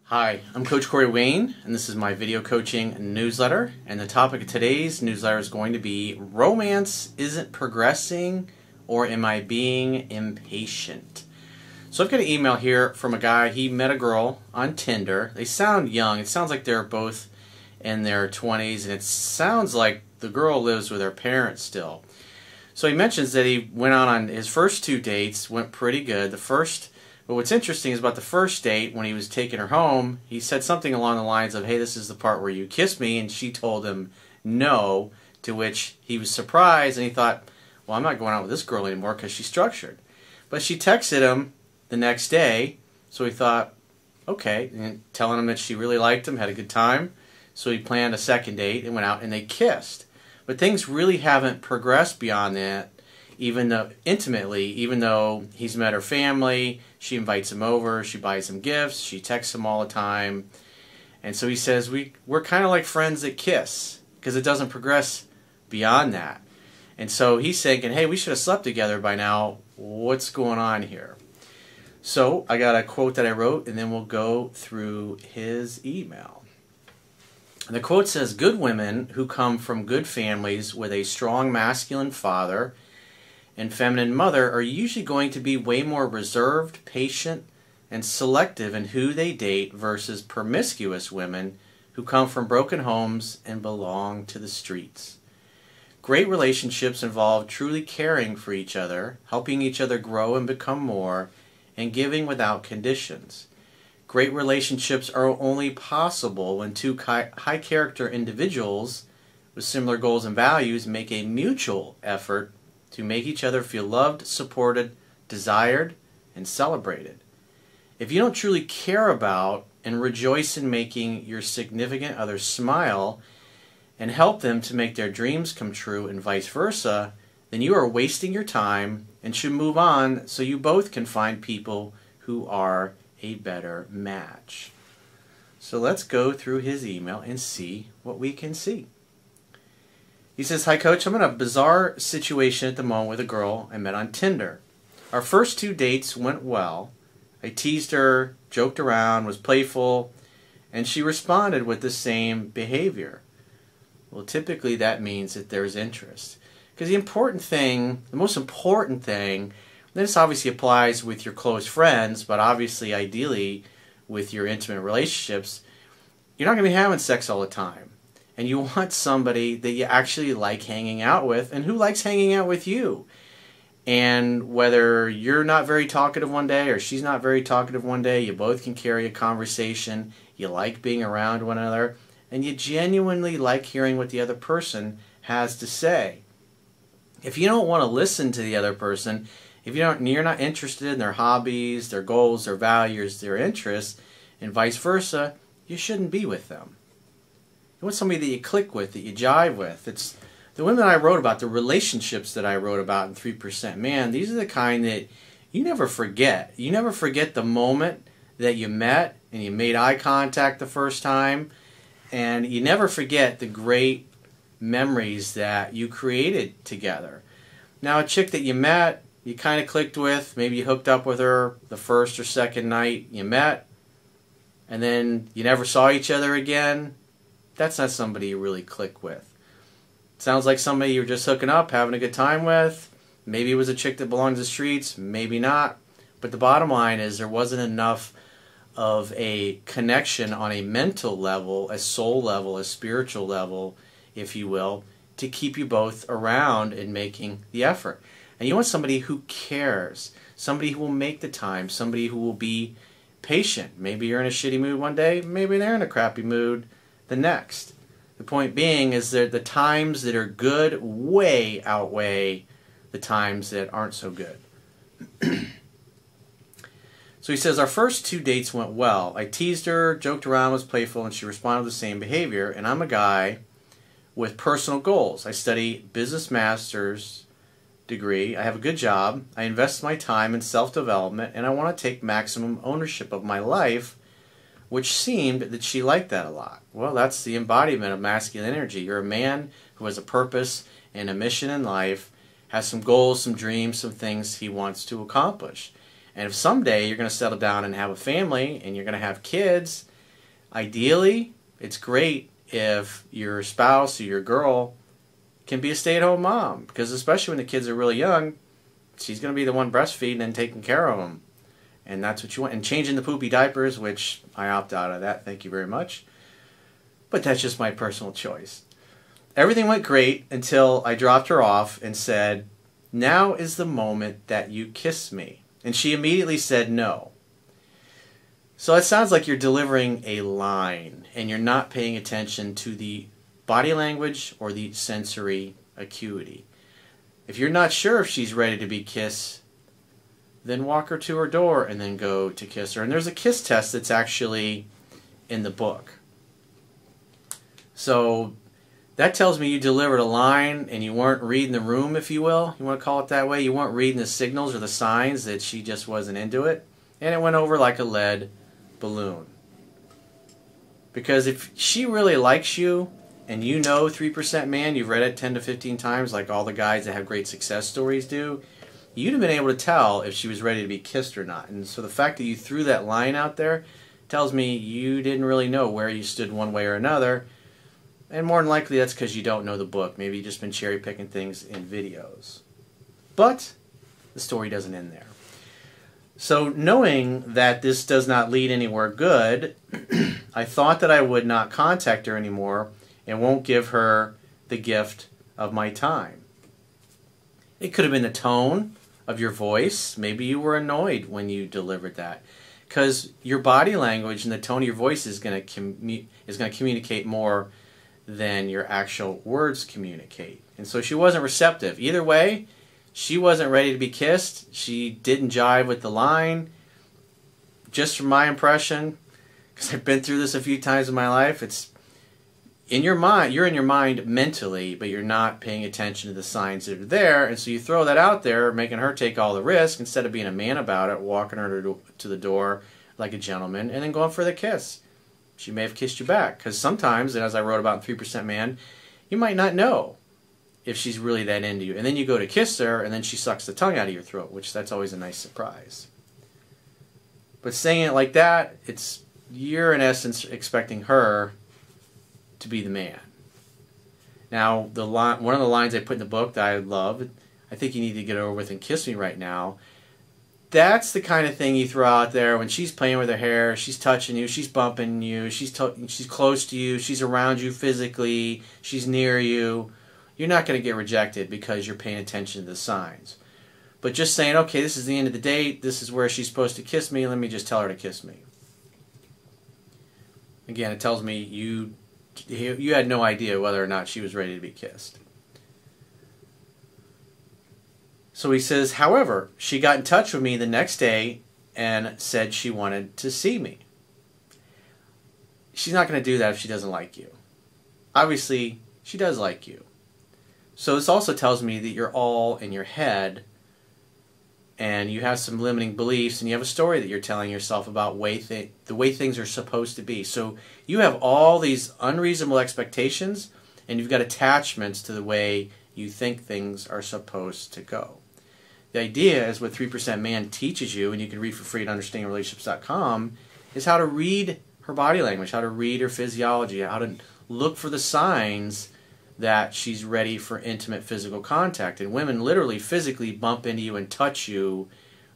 Hi, I'm Coach Corey Wayne, and this is my video coaching newsletter. And the topic of today's newsletter is going to be romance isn't progressing, or am I being impatient? So I've got an email here from a guy. He met a girl on Tinder. They sound young. It sounds like they're both in their 20s, and it sounds like the girl lives with her parents still. So he mentions that he went out on his first 2 dates, went pretty good. But what's interesting is about the first date, when he was taking her home, he said something along the lines of, "Hey, this is the part where you kiss me," and she told him no, to which he was surprised, and he thought, well, I'm not going out with this girl anymore because she's structured. But she texted him the next day, so he thought, okay, and telling him that she really liked him, had a good time, so he planned a second date and went out and they kissed. But things really haven't progressed beyond that, even though he's met her family, she invites him over, she buys him gifts, she texts him all the time. And so he says, we're kind of like friends that kiss, because it doesn't progress beyond that. And so he's thinking, hey, we should have slept together by now. What's going on here? So I got a quote that I wrote, and then we'll go through his email. And the quote says, "Good women who come from good families with a strong masculine father and feminine mother are usually going to be way more reserved, patient, and selective in who they date versus promiscuous women who come from broken homes and belong to the streets. Great relationships involve truly caring for each other, helping each other grow and become more, and giving without conditions. Great relationships are only possible when two high-character individuals with similar goals and values make a mutual effort to make each other feel loved, supported, desired, and celebrated. If you don't truly care about and rejoice in making your significant other smile and help them to make their dreams come true and vice versa, then you are wasting your time and should move on so you both can find people who are a better match." So let's go through his email and see what we can see. He says, "Hi Coach, I'm in a bizarre situation at the moment with a girl I met on Tinder. Our first 2 dates went well. I teased her, joked around, was playful, and she responded with the same behavior." Well, typically that means that there's interest. Because the most important thing, this obviously applies with your close friends, but obviously, ideally, with your intimate relationships, you're not going to be having sex all the time. And you want somebody that you actually like hanging out with and who likes hanging out with you. And whether you're not very talkative one day or she's not very talkative one day, you both can carry a conversation, you like being around one another, and you genuinely like hearing what the other person has to say. If you don't want to listen to the other person, if you're not interested in their hobbies, their goals, their values, their interests, and vice versa, you shouldn't be with them. You want somebody that you click with, that you jive with. It's the women I wrote about, the relationships that I wrote about in 3%. Man, these are the kind that you never forget. You never forget the moment that you met and you made eye contact the first time. And you never forget the great memories that you created together. Now, a chick that you met, you kind of clicked with, maybe you hooked up with her the first or second night you met, and then you never saw each other again. That's not somebody you really click with. Sounds like somebody you were just hooking up, having a good time with. Maybe it was a chick that belonged to the streets, maybe not. But the bottom line is there wasn't enough of a connection on a mental level, a soul level, a spiritual level, if you will, to keep you both around and making the effort. And you want somebody who cares, somebody who will make the time, somebody who will be patient. Maybe you're in a shitty mood one day, maybe they're in a crappy mood the next. The point being is that the times that are good way outweigh the times that aren't so good. So he says, our first 2 dates went well. I teased her, joked around, was playful, and she responded with the same behavior. And I'm a guy with personal goals. I study business master's degree. I have a good job. I invest my time in self-development, and I want to take maximum ownership of my life, which seemed that she liked that a lot. Well, that's the embodiment of masculine energy. You're a man who has a purpose and a mission in life, has some goals, some dreams, some things he wants to accomplish. And if someday you're going to settle down and have a family and you're going to have kids, Ideally, it's great if your spouse or your girl can be a stay-at-home mom, because especially when the kids are really young, she's going to be the one breastfeeding and taking care of them. And that's what you want. And changing the poopy diapers, which I opt out of that, thank you very much. But that's just my personal choice. Everything went great until I dropped her off and said, "Now is the moment that you kiss me." And she immediately said no. So it sounds like you're delivering a line and you're not paying attention to the body language or the sensory acuity. If you're not sure if she's ready to be kissed, then walk her to her door and then go to kiss her. And there's a kiss test that's actually in the book. So that tells me you delivered a line and you weren't reading the room, if you will. You want to call it that way? You weren't reading the signals or the signs that she just wasn't into it. And it went over like a lead balloon. Because if she really likes you, and you know 3% Man, you've read it 10 to 15 times like all the guys that have great success stories do, you'd have been able to tell if she was ready to be kissed or not. And so the fact that you threw that line out there tells me you didn't really know where you stood one way or another. And more than likely that's because you don't know the book. Maybe you've just been cherry picking things in videos. But the story doesn't end there. So knowing that this does not lead anywhere good, I thought that I would not contact her anymore and won't give her the gift of my time. It could have been the tone of your voice. Maybe you were annoyed when you delivered that. Because your body language and the tone of your voice is going to communicate more than your actual words communicate. And so she wasn't receptive. Either way, she wasn't ready to be kissed. She didn't jive with the line. Just from my impression, because I've been through this a few times in my life, it's in your mind. You're in your mind mentally, but you're not paying attention to the signs that are there. And so you throw that out there, making her take all the risk instead of being a man about it, walking her to the door like a gentleman, and then going for the kiss. She may have kissed you back. Because sometimes, and as I wrote about in 3% Man, you might not know if she's really that into you. And then you go to kiss her, and then she sucks the tongue out of your throat, which that's always a nice surprise. But saying it like that, you're in essence expecting her to be the man. Now, one of the lines I put in the book that I love, "I think you need to get over with and kiss me right now." That's the kind of thing you throw out there when she's playing with her hair, she's touching you, she's bumping you, she's close to you, she's around you physically, she's near you. You're not going to get rejected because you're paying attention to the signs. But just saying, okay, this is the end of the date, this is where she's supposed to kiss me, let me just tell her to kiss me. Again, it tells me you had no idea whether or not she was ready to be kissed. So he says, however, she got in touch with me the next day and said she wanted to see me. She's not going to do that if she doesn't like you. Obviously, she does like you. So this also tells me that you're all in your head and you have some limiting beliefs and you have a story that you're telling yourself about the way things are supposed to be. So you have all these unreasonable expectations and you've got attachments to the way you think things are supposed to go. The idea is what 3% Man teaches you, and you can read for free at understandingrelationships.com, is how to read her body language, how to read her physiology, how to look for the signs that she's ready for intimate physical contact. And women literally physically bump into you and touch you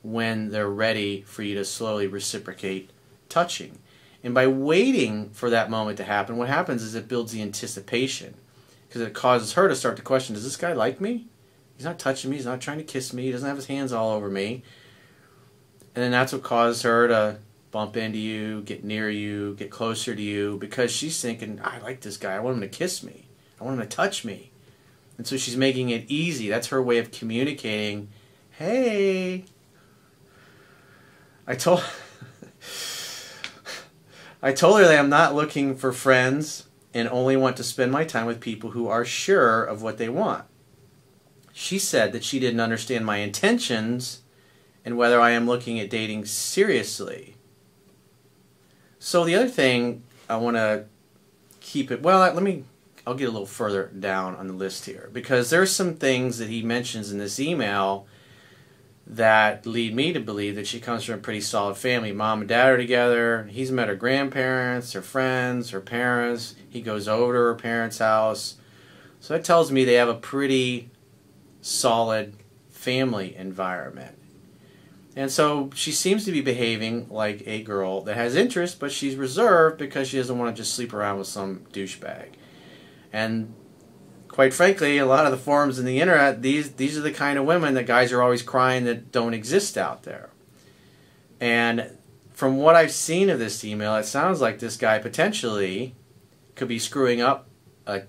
when they're ready for you to slowly reciprocate touching. And by waiting for that moment to happen, what happens is it builds the anticipation, because it causes her to start to question, does this guy like me? He's not touching me, he's not trying to kiss me, he doesn't have his hands all over me. And then that's what causes her to bump into you, get near you, get closer to you, because she's thinking, I like this guy, I want him to kiss me, I want him to touch me. And so she's making it easy. That's her way of communicating, hey. I told her that I'm not looking for friends and only want to spend my time with people who are sure of what they want. She said that she didn't understand my intentions and whether I am looking at dating seriously. So the other thing I want to keep it, well, I'll get a little further down on the list here, because there's some things that he mentions in this email that lead me to believe that she comes from a pretty solid family. Mom and dad are together. He's met her grandparents, her friends, her parents. He goes over to her parents' house. So that tells me they have a pretty solid family environment. And so she seems to be behaving like a girl that has interest, but she's reserved because she doesn't want to just sleep around with some douchebag. And quite frankly, a lot of the forums in the internet, these are the kind of women that guys are always crying that don't exist out there. And from what I've seen of this email, it sounds like this guy potentially could be screwing up a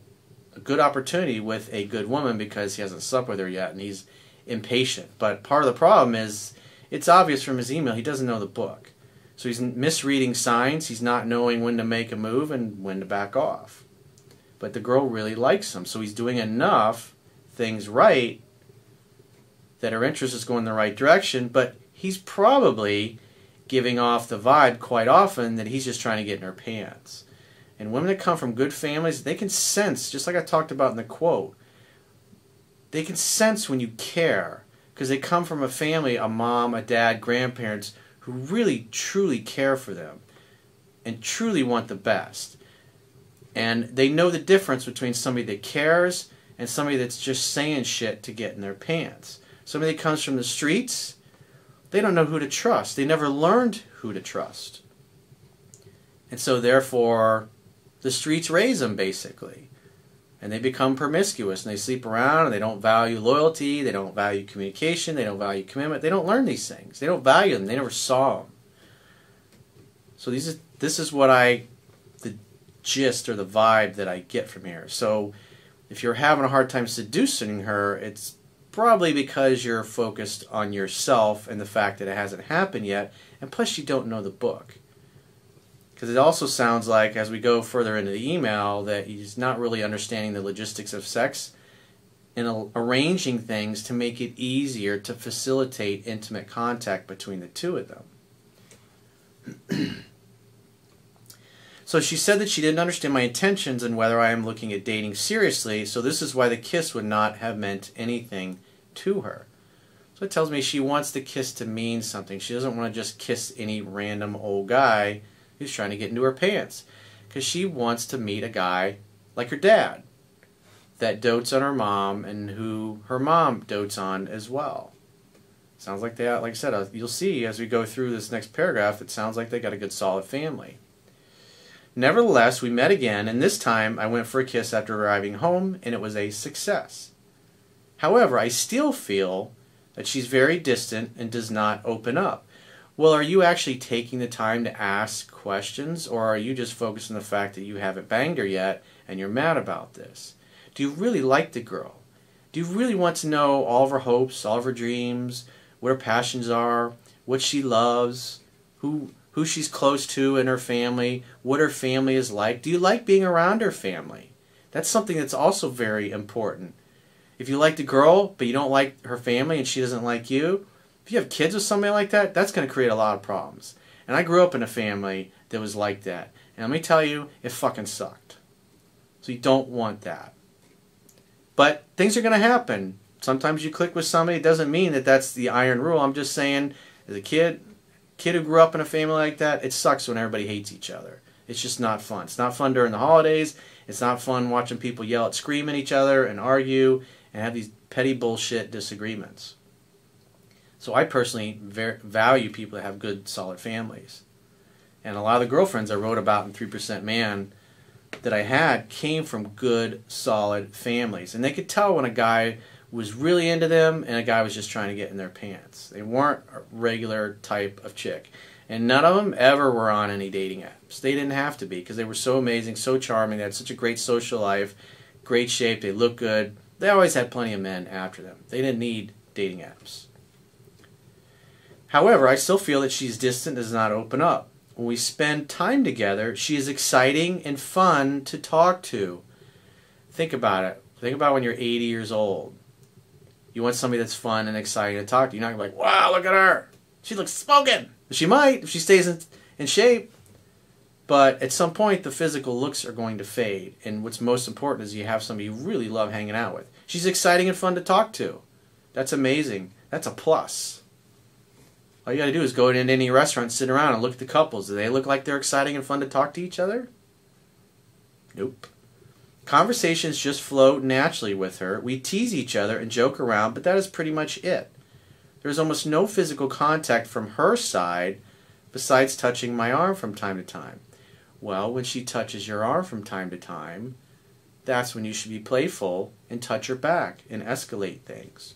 good opportunity with a good woman because he hasn't slept with her yet and he's impatient. But part of the problem is, it's obvious from his email, he doesn't know the book. So he's misreading signs, he's not knowing when to make a move and when to back off. But the girl really likes him, so he's doing enough things right that her interest is going in the right direction, but he's probably giving off the vibe quite often that he's just trying to get in her pants. And women that come from good families, they can sense, just like I talked about in the quote, they can sense when you care, because they come from a family, a mom, a dad, grandparents, who really, truly care for them and truly want the best. And they know the difference between somebody that cares and somebody that's just saying shit to get in their pants. Somebody that comes from the streets, they don't know who to trust. They never learned who to trust. And so therefore, the streets raise them, basically. And they become promiscuous, and they sleep around, and they don't value loyalty, they don't value communication, they don't value commitment. They don't learn these things. They don't value them. They never saw them. So this is what the gist or the vibe that I get from here. So if you're having a hard time seducing her, it's probably because you're focused on yourself and the fact that it hasn't happened yet, and plus you don't know the book. Because it also sounds like, as we go further into the email, that he's not really understanding the logistics of sex and arranging things to make it easier to facilitate intimate contact between the two of them. So she said that she didn't understand my intentions and whether I am looking at dating seriously, so this is why the kiss would not have meant anything to her. So it tells me she wants the kiss to mean something. She doesn't want to just kiss any random old guy who's trying to get into her pants, because she wants to meet a guy like her dad that dotes on her mom and who her mom dotes on as well. Sounds like they, like I said, you'll see as we go through this next paragraph, it sounds like they got a good solid family. Nevertheless, we met again, and this time I went for a kiss after arriving home, and it was a success. However, I still feel that she's very distant and does not open up. Well, are you actually taking the time to ask questions, or are you just focused on the fact that you haven't banged her yet and you're mad about this? Do you really like the girl? Do you really want to know all of her hopes, all of her dreams, what her passions are, what she loves, who she's close to in her family, what her family is like? Do you like being around her family? That's something that's also very important. If you like the girl, but you don't like her family and she doesn't like you, if you have kids with somebody like that, that's going to create a lot of problems. And I grew up in a family that was like that. And let me tell you, it fucking sucked. So you don't want that. But things are going to happen. Sometimes you click with somebody. It doesn't mean that that's the iron rule. I'm just saying, as a kid who grew up in a family like that, it sucks when everybody hates each other. It's just not fun. It's not fun during the holidays. It's not fun watching people yell at, scream at each other and argue and have these petty bullshit disagreements. So I personally value people that have good, solid families. And a lot of the girlfriends I wrote about in 3% Man that I had came from good, solid families. And they could tell when a guy was really into them and a guy was just trying to get in their pants. They weren't a regular type of chick. And none of them ever were on any dating apps. They didn't have to be because they were so amazing, so charming. They had such a great social life, great shape, they looked good. They always had plenty of men after them. They didn't need dating apps. However, I still feel that she's distant and does not open up. When we spend time together, she is exciting and fun to talk to. Think about it. Think about when you're 80 years old. You want somebody that's fun and exciting to talk to. You're not going to be like, wow, look at her. She looks smoking. She might if she stays in shape. But at some point, the physical looks are going to fade. And what's most important is you have somebody you really love hanging out with. She's exciting and fun to talk to. That's amazing. That's a plus. All you got to do is go into any restaurant, sit around, and look at the couples. Do they look like they're exciting and fun to talk to each other? Nope. Conversations just flow naturally with her. We tease each other and joke around, but that is pretty much it. There's almost no physical contact from her side besides touching my arm from time to time. Well, when she touches your arm from time to time, that's when you should be playful and touch her back and escalate things.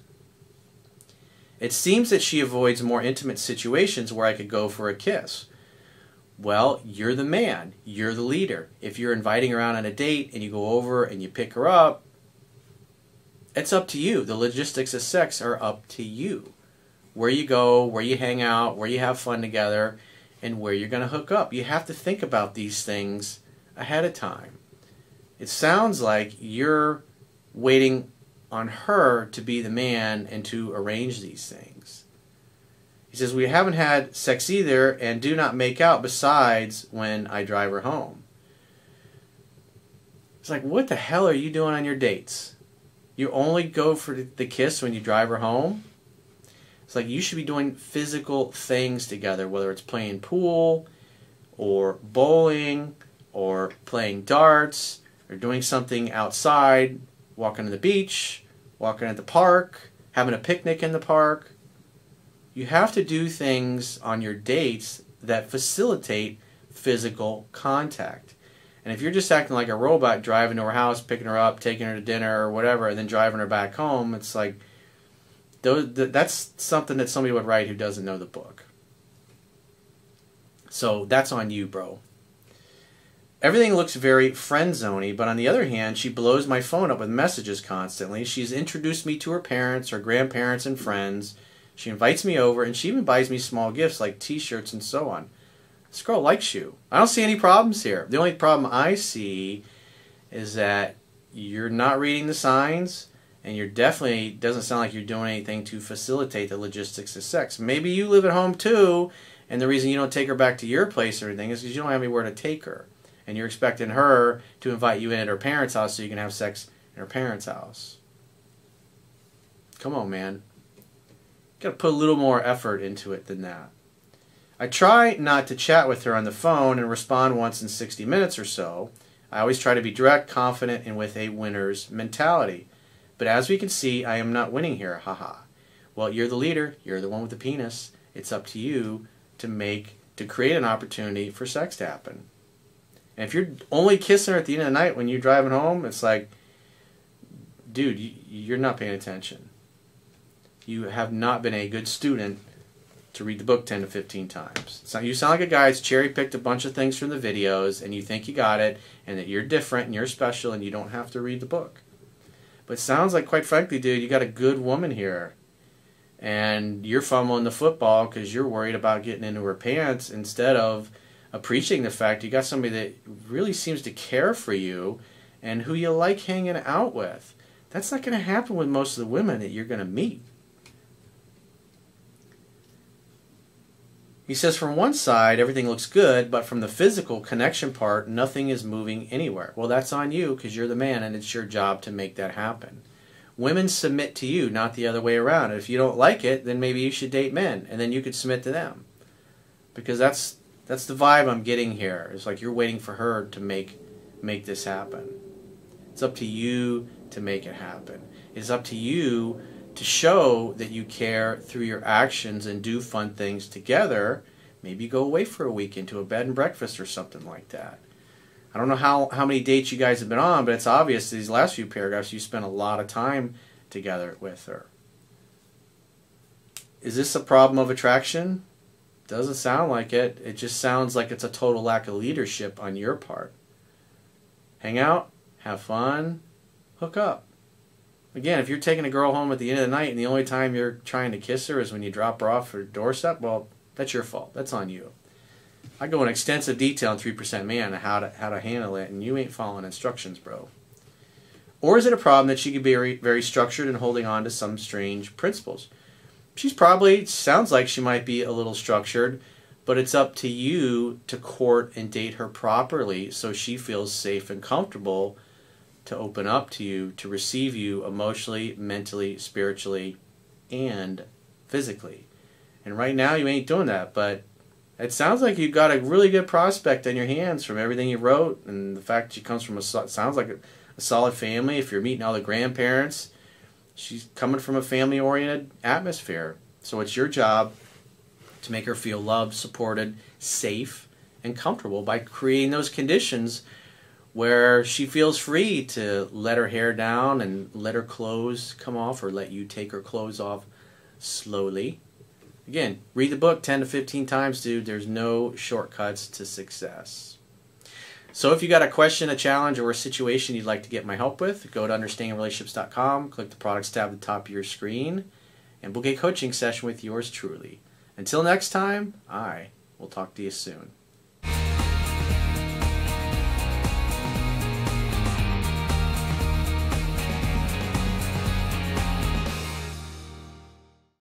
It seems that she avoids more intimate situations where I could go for a kiss. Well, you're the man. You're the leader. If you're inviting her out on a date and you go over and you pick her up, it's up to you. The logistics of sex are up to you. Where you go, where you hang out, where you have fun together, and where you're going to hook up. You have to think about these things ahead of time. It sounds like you're waiting on her to be the man and to arrange these things. He says, we haven't had sex either and do not make out besides when I drive her home. It's like, what the hell are you doing on your dates? You only go for the kiss when you drive her home? It's like you should be doing physical things together, whether it's playing pool or bowling or playing darts or doing something outside, walking to the beach, walking at the park, having a picnic in the park. You have to do things on your dates that facilitate physical contact. And if you're just acting like a robot, driving to her house, picking her up, taking her to dinner or whatever, and then driving her back home, it's like, that's something that somebody would write who doesn't know the book. So that's on you, bro. Everything looks very friend-zoney, but on the other hand, she blows my phone up with messages constantly. She's introduced me to her parents, her grandparents, and friends. She invites me over, and she even buys me small gifts like t-shirts and so on. This girl likes you. I don't see any problems here. The only problem I see is that you're not reading the signs, and you're definitely doesn't sound like you're doing anything to facilitate the logistics of sex. Maybe you live at home too, and the reason you don't take her back to your place or anything is because you don't have anywhere to take her. And you're expecting her to invite you in at her parents' house so you can have sex in her parents' house. Come on, man. Got to put a little more effort into it than that. I try not to chat with her on the phone and respond once in 60 minutes or so. I always try to be direct, confident, and with a winner's mentality. But as we can see, I am not winning here, haha. Well, you're the leader. You're the one with the penis. It's up to you to create an opportunity for sex to happen. And if you're only kissing her at the end of the night when you're driving home, it's like, dude, you're not paying attention. You have not been a good student to read the book 10 to 15 times. So you sound like a guy who's cherry-picked a bunch of things from the videos, and you think you got it, and that you're different, and you're special, and you don't have to read the book. But it sounds like, quite frankly, dude, you got a good woman here. And you're fumbling the football because you're worried about getting into her pants instead of appreciating the fact you got somebody that really seems to care for you and who you like hanging out with. That's not going to happen with most of the women that you're going to meet. He says from one side everything looks good, but from the physical connection part nothing is moving anywhere. Well, that's on you because you're the man and it's your job to make that happen. Women submit to you, not the other way around. If you don't like it, then maybe you should date men and then you could submit to them. Because that's the vibe I'm getting here. It's like you're waiting for her to make this happen. It's up to you to make it happen. It's up to you to show that you care through your actions and do fun things together. Maybe go away for a weekend to a bed and breakfast or something like that. I don't know how many dates you guys have been on, but it's obvious these last few paragraphs you spent a lot of time together with her. Is this a problem of attraction? Doesn't sound like it. It just sounds like it's a total lack of leadership on your part. Hang out, have fun, hook up. Again, if you're taking a girl home at the end of the night and the only time you're trying to kiss her is when you drop her off her doorstep, well, that's your fault. That's on you. I go in extensive detail in 3% Man on how to handle it, and you ain't following instructions, bro. Or is it a problem that she could be very structured and holding on to some strange principles? She's probably, sounds like she might be a little structured, but it's up to you to court and date her properly so she feels safe and comfortable to open up to you, to receive you emotionally, mentally, spiritually, and physically. And right now you ain't doing that, but it sounds like you've got a really good prospect on your hands from everything you wrote, and the fact that she comes from sounds like a solid family. If you're meeting all the grandparents, she's coming from a family-oriented atmosphere. So it's your job to make her feel loved, supported, safe, and comfortable by creating those conditions where she feels free to let her hair down and let her clothes come off, or let you take her clothes off slowly. Again, read the book 10 to 15 times, dude. There's no shortcuts to success. So if you got a question, a challenge, or a situation you'd like to get my help with, go to understandingrelationships.com, click the products tab at the top of your screen, and book a coaching session with yours truly. Until next time, I will talk to you soon.